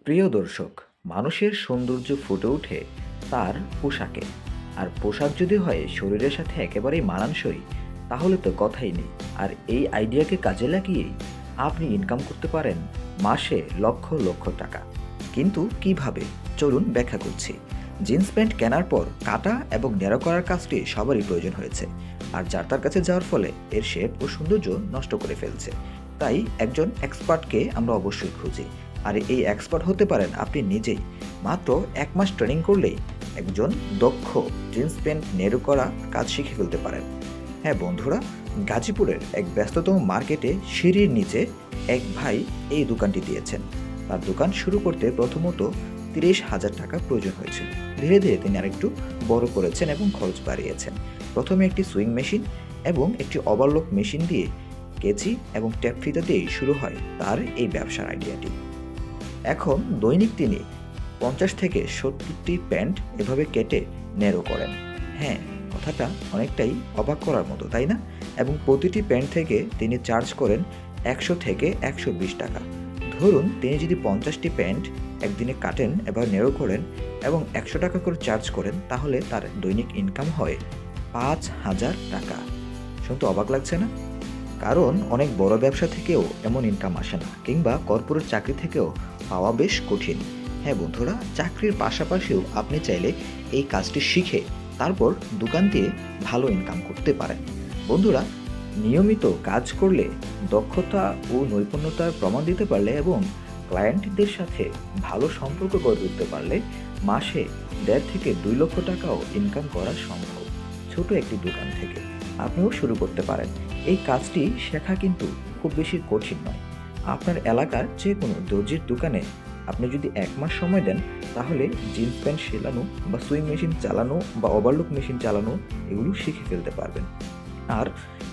প্রিয় দর্শক, মানুষের সৌন্দর্য ফুটে ওঠে তার পোশাকে। আর পোশাক যদি হয় শরীরের সাথে একেবারেই মানানসই, তাহলে তো কথাই নেই। আর এই আইডিয়াকে কাজে লাগিয়েই আপনি ইনকাম করতে পারেন মাসে লক্ষ লক্ষ টাকা। কিন্তু কিভাবে? চলুন ব্যাখ্যা করছি। জিন্স প্যান্ট কেনার পর কাটা এবং ন্যারো করার কাজটি সবারই প্রয়োজন হয়েছে, আর যার তার কাছে যাওয়ার ফলে এর শেপ ও সৌন্দর্য নষ্ট করে ফেলছে। তাই একজন এক্সপার্টকে আমরা অবশ্যই খুঁজি। আর এই এক্সপার্ট হতে পারেন আপনি নিজেই। মাত্র ১ মাস ট্রেনিং করলেই একজন দক্ষ জিন্স প্যান্ট নেড়ু করা কাজ শিখে ফেলতে পারেন। হ্যাঁ বন্ধুরা, গাজীপুরের এক ব্যস্ততম মার্কেটে সিঁড়ির নিচে এক ভাই এই দোকানটি দিয়েছেন। তার দোকান শুরু করতে প্রথমত ৩০,০০০ টাকা প্রয়োজন হয়েছিল। ধীরে ধীরে তিনি আরেকটু বড় করেছেন এবং খরচ বাড়িয়েছেন। প্রথমে একটি সুইং মেশিন এবং একটি ওভারলক মেশিন দিয়ে, কেচি এবং ট্যাপ ফিতা দিয়েই শুরু হয় তার এই ব্যবসার আইডিয়াটি। এখন দৈনিক তিনি ৫০ থেকে ৭০টি প্যান্ট এভাবে কেটে ন্যারো করেন। হ্যাঁ, কথাটা অনেকটাই অবাক করার মতো, তাই না? এবং প্রতিটি প্যান্ট থেকে তিনি চার্জ করেন ১০০ থেকে ১২০ টাকা। ধরুন তিনি যদি ৫০টি প্যান্ট একদিনে কাটেন এবার ন্যারো করেন এবং ১০০ টাকা করে চার্জ করেন, তাহলে তার দৈনিক ইনকাম হয় ৫,০০০ টাকা। শুনতে অবাক লাগছে না? কারণ অনেক বড় ব্যবসা থেকেও এমন ইনকাম আসে না, কিংবা কর্পোরেট চাকরি থেকেও পাওয়া বেশ কঠিন। হ্যাঁ বন্ধুরা, চাকরির পাশাপাশিও আপনি চাইলে এই কাজটি শিখে তারপর দোকান দিয়ে ভালো ইনকাম করতে পারেন। বন্ধুরা, নিয়মিত কাজ করলে, দক্ষতা ও নৈপুণ্যতার প্রমাণ দিতে পারলে এবং ক্লায়েন্টদের সাথে ভালো সম্পর্ক গড়ে তুলতে পারলে মাসে ১.৫ থেকে ২ লক্ষ টাকাও ইনকাম করা সম্ভব। ছোট একটি দোকান থেকে আপনিও শুরু করতে পারেন। এই কাজটি শেখা কিন্তু খুব বেশি কঠিন নয়। আপনার এলাকার যে কোনো দর্জির দোকানে আপনি যদি ১ মাস সময় দেন, তাহলে জিন্স প্যান্ট সেলানো বা সুইং মেশিন চালানো বা ওভারলক মেশিন চালানো এগুলো শিখে ফেলতে পারবেন। আর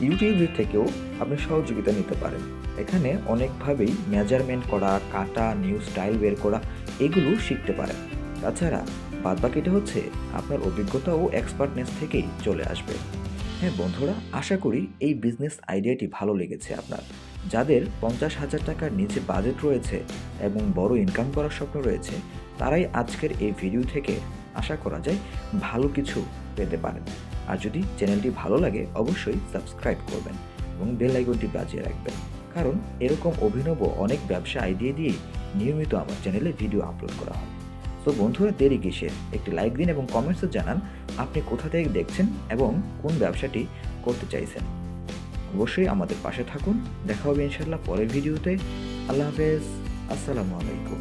ইউটিউব থেকেও আপনি সহযোগিতা নিতে পারেন। এখানে অনেকভাবেই মেজারমেন্ট করা, কাটা, নিউ স্টাইল বের করা এগুলো শিখতে পারেন। তাছাড়া বাদবাকিটা হচ্ছে আপনার অভিজ্ঞতা ও এক্সপার্টনেস থেকেই চলে আসবে। হ্যাঁ বন্ধুরা, আশা করি এই বিজনেস আইডিয়াটি ভালো লেগেছে আপনার। যাদের ৫০,০০০ টাকার নিচে বাজেট রয়েছে এবং বড় ইনকাম করার স্বপ্ন রয়েছে, তারাই আজকের এই ভিডিও থেকে আশা করা যায় ভালো কিছু পেতে পারেন। আর যদি চ্যানেলটি ভালো লাগে অবশ্যই সাবস্ক্রাইব করবেন এবং বেল আইকনটি বাজিয়ে রাখবেন, কারণ এরকম অভিনব অনেক ব্যবসা আইডিয়া দিয়েই নিয়মিত আমার চ্যানেলে ভিডিও আপলোড করা হয়। তো বন্ধুরা, দেরি কিসের? একটি লাইক দিন এবং কমেন্টসে জানান আপনি কোথা থেকে দেখছেন এবং কোন ব্যবসাটি করতে চাইছেন। অবশ্যই আমাদের পাশে থাকুন। দেখা হবে ইনশাআল্লাহ পরের ভিডিওতে। আল্লাহ হাফেজ। আসসালামু আলাইকুম।